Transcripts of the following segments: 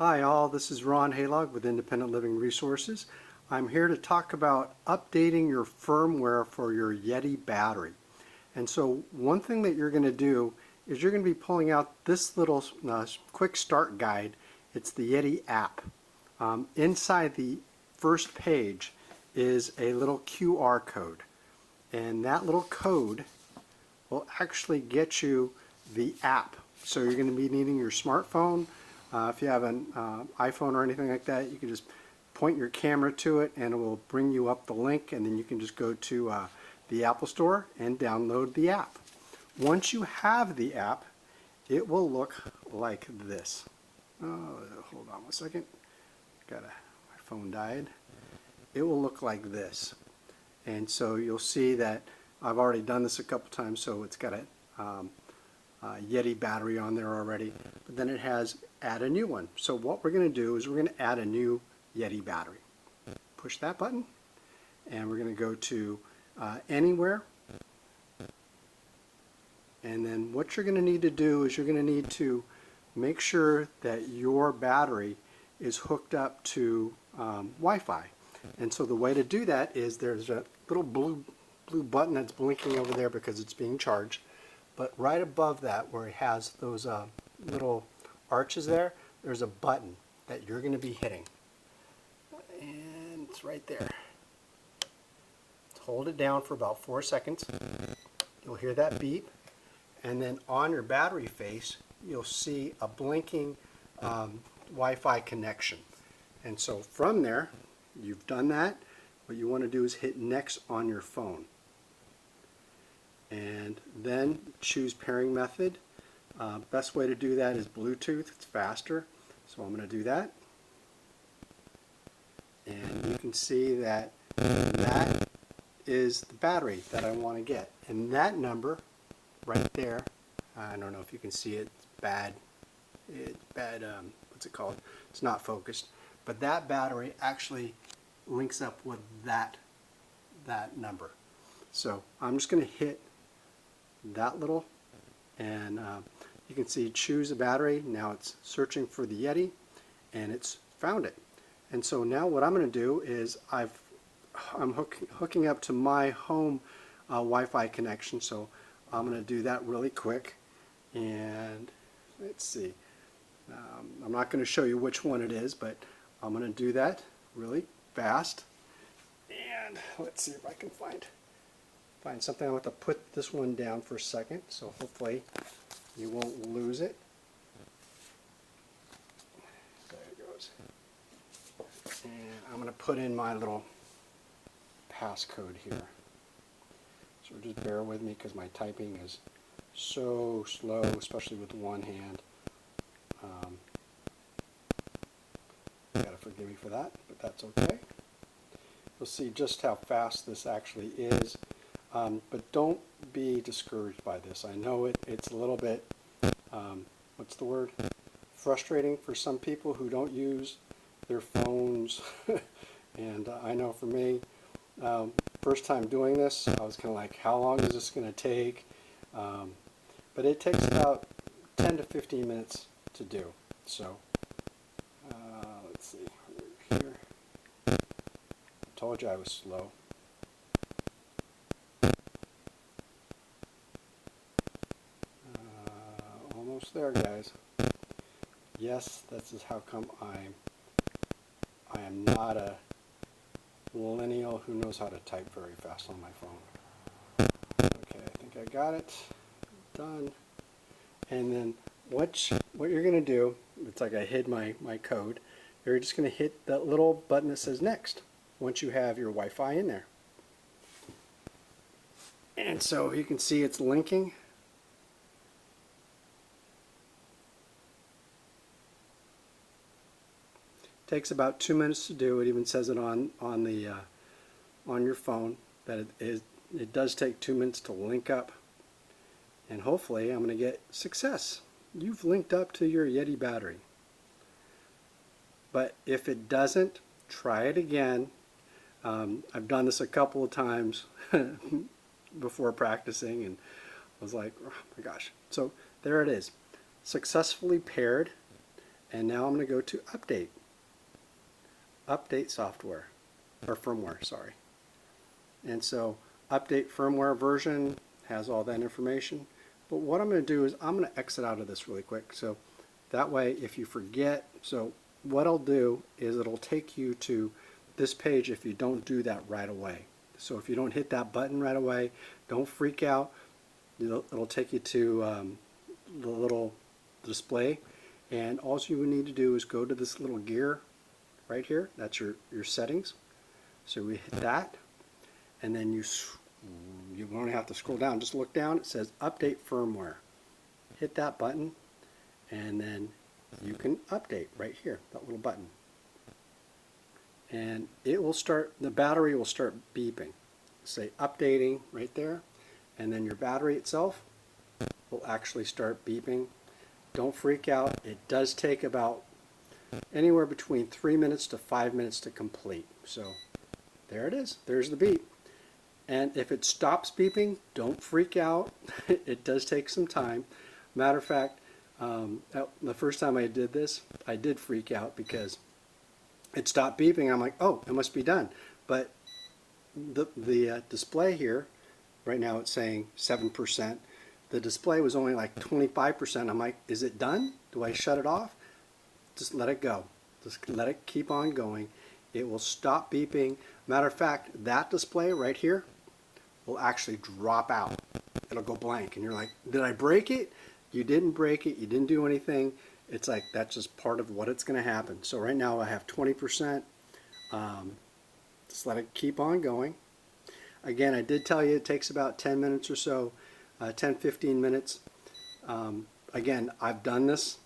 Hi all, this is Ron Halog with Independent Living Resources. I'm here to talk about updating your firmware for your Yeti battery. And so one thing that you're going to do is you're going to be pulling out this little quick start guide. It's the Yeti app. Inside the first page is a little QR code. And that little code will actually get you the app. So you're going to be needing your smartphone. If you have an iPhone or anything like that, you can just point your camera to it and it will bring you up the link, and then you can just go to the Apple Store and download the app. Once you have the app, it will look like this. Oh, hold on one second. My phone died. It will look like this. And so you'll see that I've already done this a couple times, so it's got a Yeti battery on there already, but then it has add a new one. So what we're going to do is we're going to add a new Yeti battery. Push that button and we're going to go to anywhere, and then what you're going to need to do is you're going to need to make sure that your battery is hooked up to Wi-Fi. And so the way to do that is there's a little blue button that's blinking over there because it's being charged. But right above that, where it has those little arches there, there's a button that you're going to be hitting. And it's right there. Hold it down for about 4 seconds. You'll hear that beep. And then on your battery face, you'll see a blinking Wi-Fi connection. And so from there, you've done that. What you want to do is hit next on your phone. And then choose pairing method. Best way to do that is Bluetooth. It's faster. So I'm going to do that. And you can see that that is the battery that I want to get. And that number right there, I don't know if you can see it, it's bad, what's it called? It's not focused. But that battery actually links up with that number. So I'm just going to hit that little, and you can see choose a battery. Now it's searching for the Yeti and it's found it. And so now what I'm going to do is I'm hooking up to my home Wi-Fi connection, so I'm going to do that really quick. And let's see, I'm not going to show you which one it is, but I'm going to do that really fast. And let's see if I can find something. I'm going to have to put this one down for a second, so hopefully you won't lose it. There it goes. And I'm going to put in my little passcode here. So just bear with me because my typing is so slow, especially with one hand. You gotta forgive me for that, but that's okay. You'll see just how fast this actually is. But don't be discouraged by this. I know it's a little bit, what's the word? Frustrating for some people who don't use their phones. And I know for me, first time doing this, I was kind of like, how long is this going to take? But it takes about 10 to 15 minutes to do. So, let's see, here. I told you I was slow. Almost there, guys. Yes, this is how come I am not a millennial who knows how to type very fast on my phone. Okay, I think I got it. Done. And then what you're going to do, it's like I hid my code, you're just going to hit that little button that says next once you have your Wi-Fi in there. And so you can see it's linking. Takes about 2 minutes to do. It even says it on your phone that it does take 2 minutes to link up, and hopefully I'm going to get success. You've linked up to your Yeti battery. But if it doesn't, try it again. I've done this a couple of times before practicing, and I was like, oh my gosh. So there it is, successfully paired. And now I'm going to go to update software, or firmware, sorry. And so update firmware version has all that information. But what I'm going to do is I'm going to exit out of this really quick. So that way if you forget, so what I'll do is it'll take you to this page if you don't do that right away. So if you don't hit that button right away, don't freak out. It'll take you to the little display, and all you need to do is go to this little gear right here. That's your settings. So we hit that, and then you won't have to scroll down. Just look down. It says update firmware. Hit that button, and then you can update right here, that little button. And it will start, the battery will start beeping. Say updating right there, and then your battery itself will actually start beeping. Don't freak out. It does take about anywhere between 3 minutes to 5 minutes to complete. So there it is. There's the beep. And if it stops beeping, don't freak out. It does take some time. Matter of fact, the first time I did this, I did freak out because it stopped beeping. I'm like, oh, it must be done. But the display here, right now it's saying 7%. The display was only like 25%. I'm like, is it done? Do I shut it off? Just let it go. Just let it keep on going. It will stop beeping. Matter of fact, that display right here will actually drop out. It'll go blank. And you're like, did I break it? You didn't break it. You didn't do anything. It's like that's just part of what it's going to happen. So right now I have 20%. Just let it keep on going. Again, I did tell you it takes about 10 minutes or so, 10-15 minutes. Again, I've done this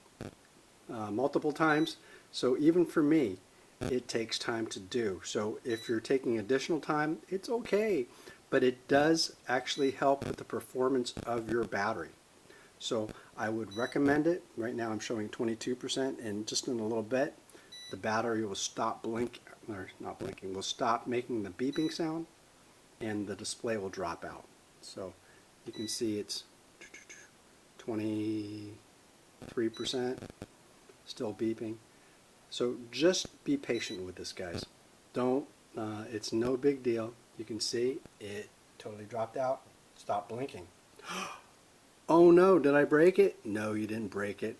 multiple times, so even for me, it takes time to do. So if you're taking additional time, it's okay, but it does actually help with the performance of your battery. So I would recommend it. Right now I'm showing 22%, and just in a little bit, the battery will stop will stop making the beeping sound, and the display will drop out. So you can see it's 23% still beeping. So just be patient with this, guys. Don't, it's no big deal. You can see it totally dropped out. Stop blinking. Oh no, did I break it? No, you didn't break it.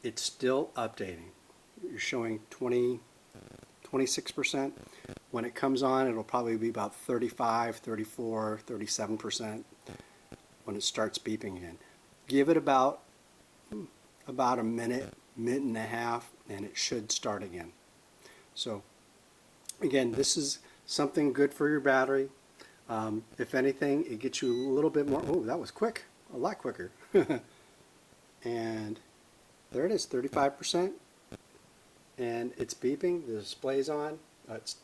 It's still updating. You're showing 26%. When it comes on, it'll probably be about 35, 34, 37% when it starts beeping again. Give it about a minute and a half, and it should start again. So again, this is something good for your battery. If anything, it gets you a little bit more. Oh, that was quick, a lot quicker. And there it is, 35%, and it's beeping. The display's on. It's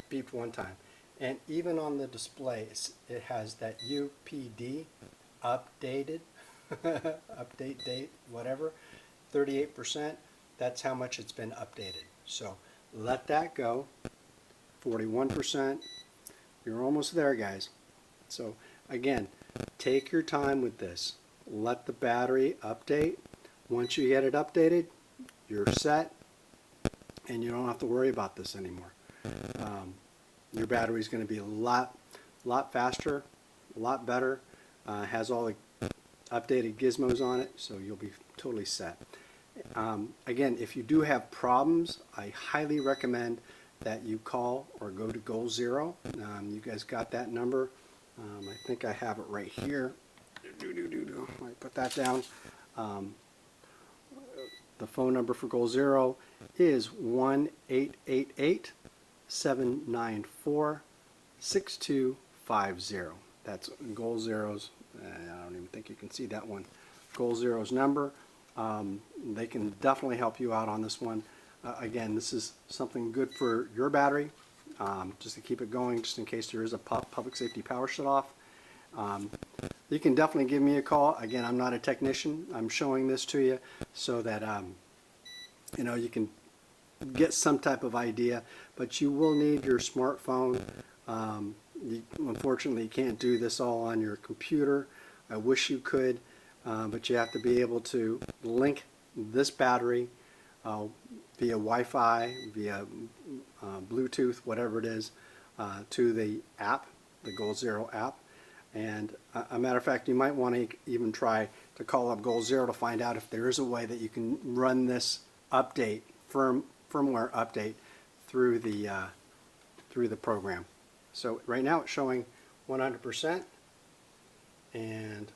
beeped one time, and even on the display, it has that UPD, updated, update date, whatever, 38%. That's how much it's been updated. So let that go. 41%. You're almost there, guys. So again, take your time with this. Let the battery update. Once you get it updated, you're set, and you don't have to worry about this anymore. Your battery is going to be a lot faster, a lot better. Has all the updated gizmos on it, so you'll be totally set. Again, if you do have problems, I highly recommend that you call or go to Goal Zero. You guys got that number. I think I have it right here. I put that down. The phone number for Goal Zero is 1-888-794-6250. That's Goal Zero's. I don't even think you can see that one. Goal Zero's number. They can definitely help you out on this one. Again, this is something good for your battery, just to keep it going, just in case there is a public safety power shutoff. You can definitely give me a call. Again, I'm not a technician. I'm showing this to you so that you know, you can get some type of idea, but you will need your smartphone. Unfortunately, you can't do this all on your computer. I wish you could, but you have to be able to link this battery via Wi-Fi, via Bluetooth, whatever it is, to the app, the Goal Zero app. And a matter of fact, you might want to even try to call up Goal Zero to find out if there is a way that you can run this update, firmware update, through the program. So right now it's showing 100%, and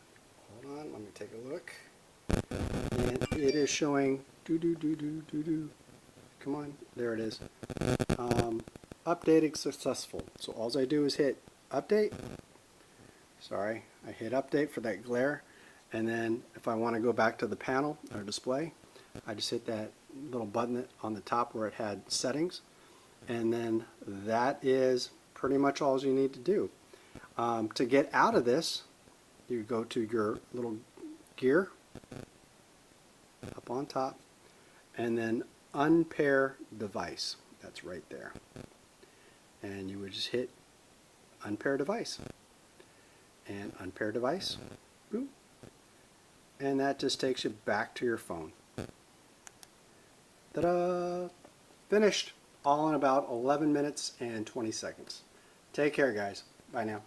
hold on, let me take a look. And it is showing come on, there it is. Updating successful. So all I do is hit update. Sorry, I hit update for that glare, and then if I want to go back to the panel or display, I just hit that little button on the top where it had settings, and then that is pretty much all you need to do. To get out of this, you go to your little gear up on top, and then unpair device. That's right there. And you would just hit unpair device. And unpair device. Boom. And that just takes you back to your phone. Ta-da! Finished. All in about 11 minutes and 20 seconds. Take care, guys. Bye now.